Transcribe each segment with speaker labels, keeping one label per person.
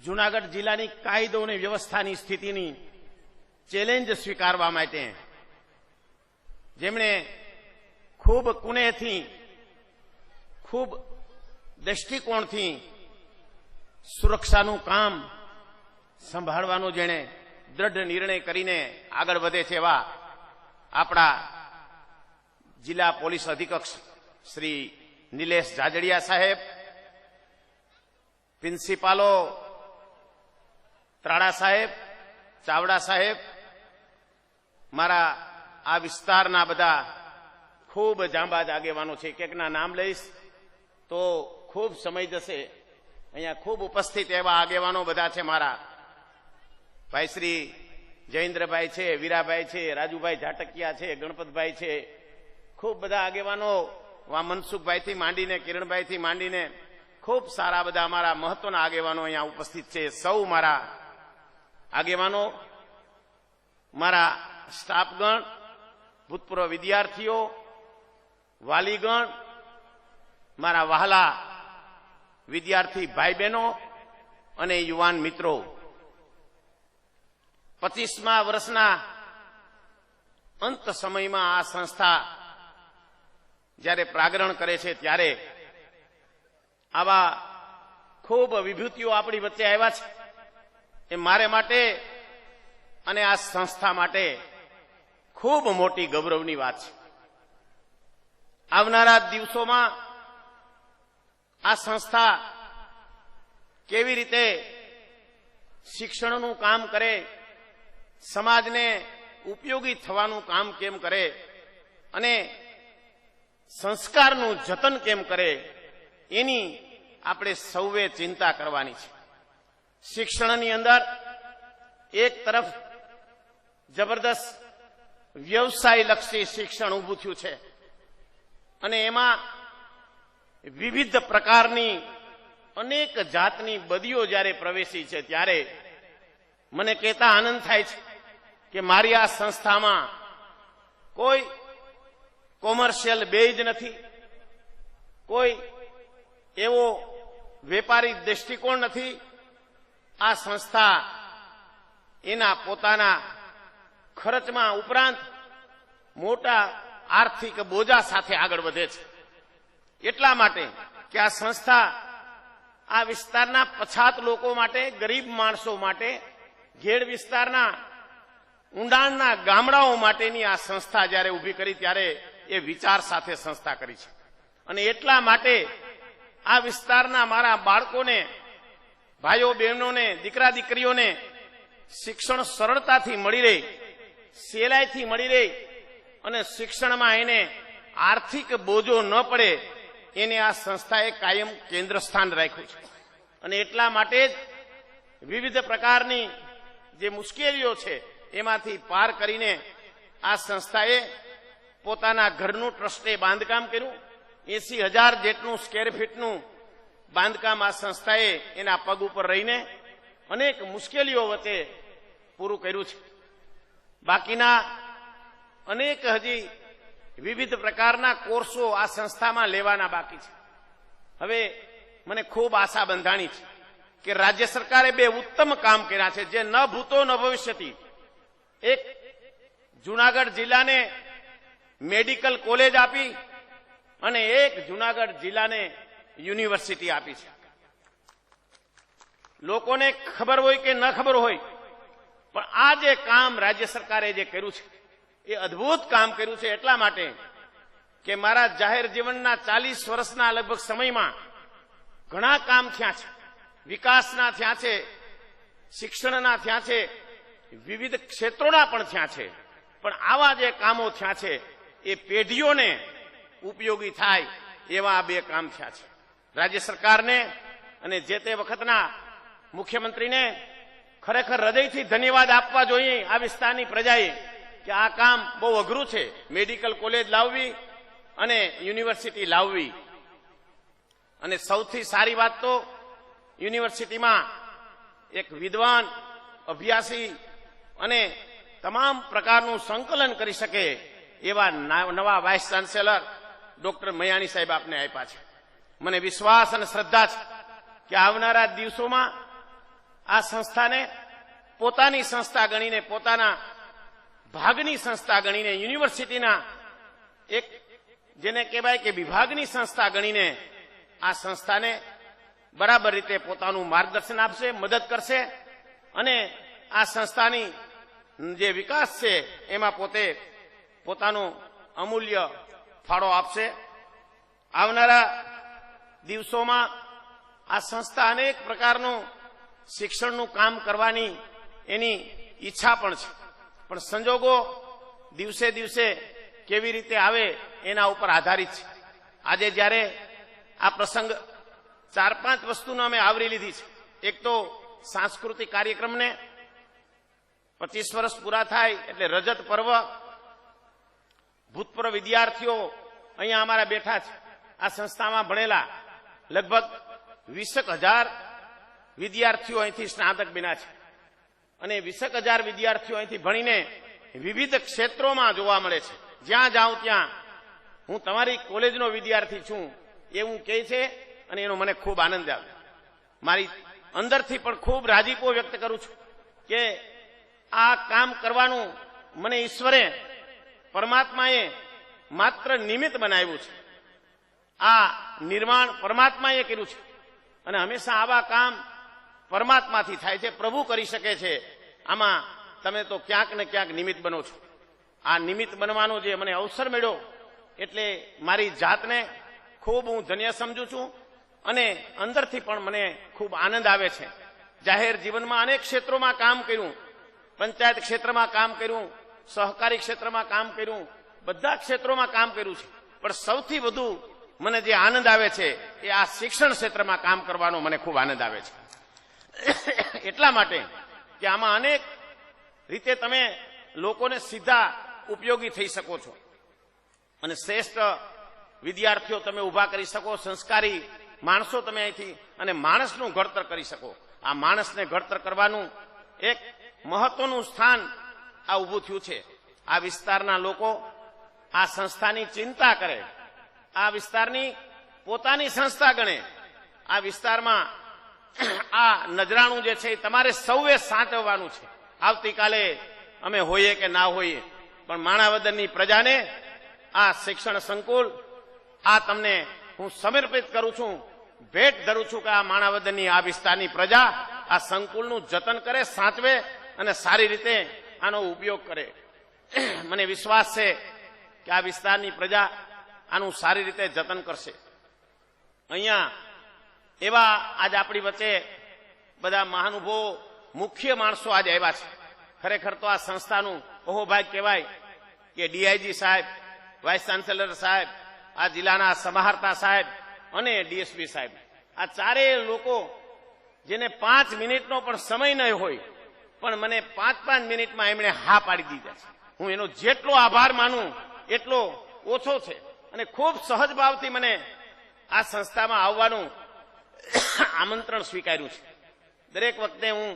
Speaker 1: જૂનાગઢ જિલ્લાની કાયદો અને વ્યવસ્થાની સ્થિતિની ચેલેન્જ સ્વીકારવા માટે જેમણે ખૂબ કુનેહથી, ખૂબ દ્રષ્ટિકોણથી સુરક્ષાનું કામ સંભાળવાનો જેણે દ્રઢ નિર્ણય કરીને આગળ વધે છે એવા આપણા જિલ્લા પોલીસ અધિક્ષક શ્રી નિલેશ જાજડિયા સાહેબ, પ્રિન્સિપાલો ત્રાડા સાહેબ, ચાવડા સાહેબ, મારા આ વિસ્તારના બધા ખૂબ જાંબાજ આગેવાનો છે. એકના નામ લઈશ તો ખૂબ સમય જશે. અહીંયા ખૂબ ઉપસ્થિત એવા આગેવાનો બધા છે. મારા ભાઈ શ્રી જયેન્દ્રભાઈ છે, વીરાભાઈ છે, રાજુભાઈ ઝાટકિયા છે, ગણપતભાઈ છે, ખૂબ બધા આગેવાનો મનસુખભાઈથી માંડીને કિરણભાઈથી માંડીને ખૂબ સારા બધા અમારા મહત્વના આગેવાનો અહીંયા ઉપસ્થિત છે. સૌ મારા આગેવાનો, મારા સ્ટાફગણ, ભૂતપૂર્વ વિદ્યાર્થીઓ, વાલીગણ, મારા વહાલા વિદ્યાર્થી ભાઈ બહેનો અને યુવાન મિત્રો, 25મા વર્ષના અંત સમયમાં આ સંસ્થા જ્યારે પ્રાગરણ કરે છે ત્યારે આવા ખૂબ વિભૂતિઓ આપણી વચ્ચે આવ્યા છે. એ મારે માટે અને આ સંસ્થા માટે ખૂબ મોટી ગૌરવની વાત છે. આવનારા દિવસોમાં આ સંસ્થા કેવી રીતે શિક્ષણનું કામ કરે, સમાજને ઉપયોગી થવાનું કામ કેમ કરે અને સંસ્કારનું જતન કેમ કરે, એની આપણે સૌએ ચિંતા કરવાની છે. શિક્ષણની અંદર એક તરફ જબરદસ્ત વ્યવસાયલક્ષી શિક્ષણ ઊભું થયું છે અને એમાં વિવિધ પ્રકારની અનેક જાતની બદીઓ જ્યારે પ્રવેશી છે ત્યારે મને કહેતા આનંદ થાય છે કે મારી આ સંસ્થામાં કોઈ કોમર્શિયલ બેઝ નથી, કોઈ એવો વેપારી દ્રષ્ટિકોણ નથી. આ સંસ્થા એના પોતાના ખર્ચમાં ઉપરાંત મોટા આર્થિક બોજા સાથે આગળ વધે છે. એટલા માટે કે આ સંસ્થા આ વિસ્તારના પછાત લોકો માટે, ગરીબ માણસો માટે, ઘેડ વિસ્તારના ઊંડાણના ગામડાઓ માટેની આ સંસ્થા જ્યારે ઊભી કરી ત્યારે એ વિચાર સાથે સંસ્થા કરી છે. અને એટલા માટે આ વિસ્તારના મારા બાળકોને, ભાઈઓ બહેનોને, દીકરા દીકરીઓને શિક્ષણ સરળતાથી મળી રહે, સહેલાઈથી મળી રહે અને શિક્ષણમાં એને આર્થિક બોજો ન પડે એને આ સંસ્થાએ કાયમ કેન્દ્ર સ્થાન રાખ્યું છે. અને એટલા માટે જ વિવિધ પ્રકારની જે મુશ્કેલીઓ છે એમાંથી પાર કરીને આ સંસ્થાએ પોતાના ઘરનું ટ્રસ્ટે બાંધકામ કર્યું. 80,000 જેટલું સ્ક્વેર ફીટનું બાંધકામ આ સંસ્થાએ એના પગ ઉપર રહીને અનેક મુશ્કેલીઓ વચ્ચે પૂરું કર્યું છે. બાકીના અનેક હજી વિવિધ પ્રકારના કોર્સો આ સંસ્થામાં લેવાના બાકી છે. હવે મને ખૂબ આશા બંધાણી છે કે રાજ્ય સરકારે બે ઉત્તમ કામ કર્યા છે જે ન ભૂતો ન ભવિષ્યથી. એક, જૂનાગઢ જિલ્લાને મેડિકલ કોલેજ આપી અને એક જૂનાગઢ જિલ્લાને યુનિવર્સિટી આપી છે. લોકોને ખબર હોય કે ન ખબર હોય, પણ આ જે કામ રાજ્ય સરકારે જે કર્યું છે એ અદ્ભુત કામ કર્યું છે. એટલા માટે કે મારા જાહેર જીવનના 40 વર્ષના લગભગ સમયમાં ઘણા કામ થયા છે, વિકાસના થયા છે, શિક્ષણના થયા છે, વિવિધ ક્ષેત્રોના પણ થયા છે. પણ આવા જે કામો થયા છે એ પેઢીઓને ઉપયોગી થાય એવા આ બે કામ થયા છે. રાજ્ય સરકારને અને જે તે વખતના મુખ્યમંત્રીને ખરેખર હૃદયથી ધન્યવાદ આપવા જોઈએ આ વિસ્તારની પ્રજાએ કે આ કામ બહુ અઘરું છે, મેડિકલ કોલેજ લાવવી અને યુનિવર્સિટી લાવવી. અને સૌથી સારી વાત તો યુનિવર્સિટીમાં એક વિદ્વાન, અભ્યાસી અને તમામ પ્રકારનું સંકલન કરી શકે એવા નવા વાઇસ ચાન્સેલર ડોક્ટર મયાણી સાહેબ આપને આપ્યા છે. મને વિશ્વાસ અને શ્રદ્ધા છે કે આવનારા દિવસોમાં આ સંસ્થાને પોતાની સંસ્થા ગણીને, પોતાના ભાગની સંસ્થા ગણીને, યુનિવર્સિટીના એક જેને કહેવાય કે વિભાગની સંસ્થા ગણીને આ સંસ્થાને બરાબર રીતે પોતાનું માર્ગદર્શન આપશે, મદદ કરશે અને આ સંસ્થાની જે વિકાસ છે એમાં પોતે પોતાનું અમૂલ્ય ફાળો આપશે. આવનારા દિવસોમાં આ સંસ્થા અનેક પ્રકારનું શિક્ષણનું કામ કરવાની એની ઈચ્છા પણ છે, પણ સંજોગો દિવસે દિવસે કેવી રીતે આવે એના ઉપર આધારિત છે. આજે જ્યારે આ પ્રસંગ 4-5 વસ્તુનો અમે આવરી લીધી છે. એક તો સાંસ્કૃતિક કાર્યક્રમને 25 વર્ષ પૂરા થાય એટલે રજત પર્વ. ભૂતપૂર્વ વિદ્યાર્થીઓ અહીંયા અમારા બેઠા છે, આ સંસ્થામાં ભણેલા લગભગ 20,000 વિદ્યાર્થીઓ અહીંથી સ્નાતક બન્યા છે અને 20,000 વિદ્યાર્થીઓ અહીંથી ભણીને વિવિધ ક્ષેત્રોમાં જોવા મળે છે. જ્યાં જાઉં ત્યાં હું તમારી કોલેજનો વિદ્યાર્થી છું એવું કહે છે અને એનો મને ખૂબ આનંદ આવે. મારી અંદરથી પણ ખૂબ રાજીપો વ્યક્ત કરું છું કે આ કામ કરવાનું મને ઈશ્વરે, પરમાત્માએ માત્ર નિમિત્ત બનાવ્યું છે. આ નિર્માણ પરમાત્માએ કર્યું છે અને હંમેશા આવા કામ પરમાત્માથી થાય છે, પ્રભુ કરી શકે છે. આમાં તમે તો ક્યાંક ને ક્યાંક નિમિત્ત બનો છો. આ નિમિત્ત બનવાનો જે મને અવસર મળ્યો એટલે મારી જાતને ખૂબ હું ધન્ય સમજું છું અને અંદરથી પણ મને ખૂબ આનંદ આવે છે. જાહેર જીવનમાં અનેક ક્ષેત્રોમાં કામ કર્યું, પંચાયત ક્ષેત્રમાં કામ કર્યું, સહકારી ક્ષેત્રમાં કામ કર્યું, બધા ક્ષેત્રોમાં કામ કર્યું છે, પણ સૌથી વધુ મને જે આનંદ આવે છે એ આ શિક્ષણ ક્ષેત્રમાં કામ કરવાનો મને ખૂબ આનંદ આવે છે. એટલા માટે કે આમાં અનેક રીતે તમે લોકોને સીધા ઉપયોગી થઈ શકો છો અને શ્રેષ્ઠ વિદ્યાર્થીઓ તમે ઊભા કરી શકો, સંસ્કારી માણસો તમે અહીંથી અને માણસનું ઘડતર કરી શકો. આ માણસને ઘડતર કરવાનું એક મહત્વનું સ્થાન આ ઊભું થયું છે. આ વિસ્તારના લોકો આ સંસ્થાની ચિંતા કરે, આ વિસ્તારની પોતાની સંસ્થા ગણે. આ વિસ્તારમાં આ નજરાણું જે છે એ તમારે સૌએ સાચવવાનું છે. આવતીકાલે અમે હોઈએ કે ના હોઈએ પણ માણાવદરની પ્રજાને આ શિક્ષણ સંકુલ આ તમને હું સમર્પિત કરું છું, ભેટ ધરું છું કે આ માણાવદરની આ વિસ્તારની પ્રજા આ સંકુલનું જતન કરે, સાચવે અને સારી રીતે આનો ઉપયોગ કરે. મને વિશ્વાસ છે કે આ વિસ્તારની પ્રજા આનું સારી રીતે જતન કરશે. અહીંયા એવા આજ આપણી વચ્ચે બધા મહાનુભાવો, મુખ્ય માણસો આજે આવ્યા છે. ખરેખર તો આ સંસ્થાનું અહોભાગ્ય કહેવાય કે ડીઆઈજી સાહેબ, વાઇસ ચાન્સેલર સાહેબ, આ જિલ્લાના સમાહર્તા સાહેબ અને ડીએસપી સાહેબ, આ ચારેય લોકો જેને 5 મિનિટનો પણ સમય ન હોય પણ મને 5-5 મિનિટમાં એમણે હા પાડી દીધા છે. હું એનો જેટલો આભાર માનું એટલો ઓછો છે અને ખૂબ સહજ ભાવથી મને આ સંસ્થામાં આવવાનું આમંત્રણ સ્વીકાર્યું છે. દરેક વખતે હું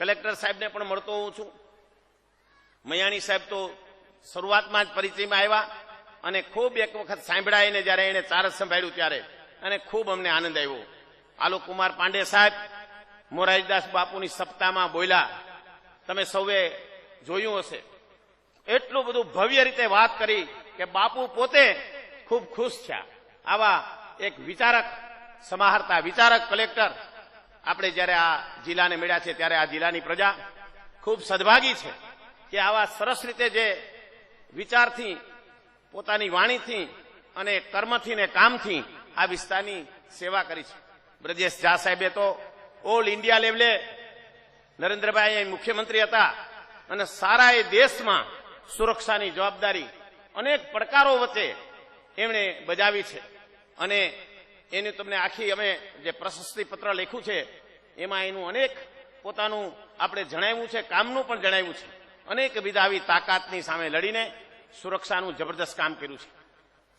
Speaker 1: કલેક્ટર સાહેબને પણ મળતો હોઉં છું. મયાણી સાહેબ તો શરૂઆતમાં જ પરિચયમાં આવ્યા અને ખૂબ એક વખત સાંભળ્યા એને જ્યારે એને ચારજ સંભાળ્યું ત્યારે અને ખૂબ અમને આનંદ આવ્યો. આલોક કુમાર પાંડે સાહેબ મોરારજીદાસ બાપુની સપ્તાહમાં બોલ્યા, તમે સૌએ જોયું હશે. એટલું બધું ભવ્ય રીતે વાત કરી કે બાપુ પોતે ખૂબ ખુશ થયા. આવા એક વિચારક સમાહર્તા, વિચારક કલેક્ટર આપણે જ્યારે આ જિલ્લાને મળ્યા છે ત્યારે આ જિલ્લાની પ્રજા ખૂબ સદભાગી છે કે આવા સરસ રીતે જે વિચારથી, પોતાની વાણીથી અને કર્મથી ને કામથી આ વિસ્તારની સેવા કરી છે. બ્રજેશ ઝા સાહેબે તો ઓલ ઇન્ડિયા લેવલે નરેન્દ્રભાઈ મુખ્યમંત્રી હતા અને સારા એ દેશમાં સુરક્ષાની જવાબદારી અનેક પડકારો વચ્ચે એમણે બજાવી છે અને એની તમને આખી અમે જે પ્રશસ્તિ પત્ર લખ્યું છે એમાં એનું અનેક પોતાનું આપણે જણાવ્યું છે, કામનું પણ જણાવ્યું છે. અનેક વિધ આવી તાકાતની સામે લડીને સુરક્ષાનું જબરદસ્ત કામ કર્યું છે.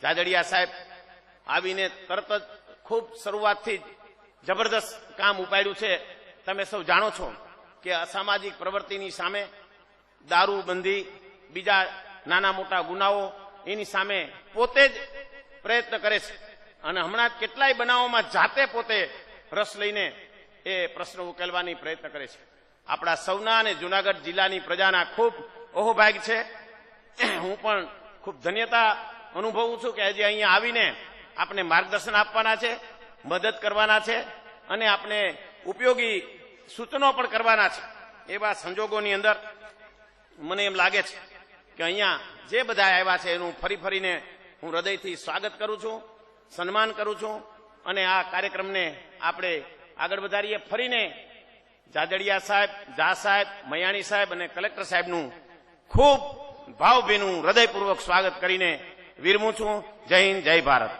Speaker 1: જાજડિયા સાહેબ આવીને તરત જ ખૂબ શરૂઆતથી જ જબરદસ્ત કામ ઉપાડ્યું છે. તમે સૌ જાણો છો કે અસામાજિક પ્રવૃત્તિની સામે, દારૂબંધી, બીજા નાના મોટા ગુનાઓ એની સામે પોતે જ પ્રયત્ન કરે છે અને હમણાં કેટલાય બનાવોમાં જાતે પોતે રસ લઈને એ પ્રશ્નો ઉકેલવાની પ્રયત્ન કરે છે. આપણા સૌના અને જુનાગઢ જિલ્લાની પ્રજાના ખૂબ અહોભાગ છે. હું પણ ખૂબ ધન્યતા અનુભવું છું કે હજી અહીંયા આવીને આપણે માર્ગદર્શન આપવાના છે, મદદ કરવાના છે અને આપણે ઉપયોગી સૂચનો પણ કરવાના છે. એવા સંજોગોની અંદર મને એમ લાગે છે કે અહીંયા જે બધા આવ્યા છે એનું ફરીને હું હૃદયથી સ્વાગત કરું છું, સન્માન કરું છું અને આ કાર્યક્રમને આપણે આગળ વધારીએ. ફરીને જાદડિયા સાહેબ, ઝા સાહેબ, મયાણી સાહેબ અને કલેક્ટર સાહેબનું ખૂબ ભાવભીનું હૃદયપૂર્વક સ્વાગત કરીને વિરમું છું. જય હિન્દ, જય ભારત.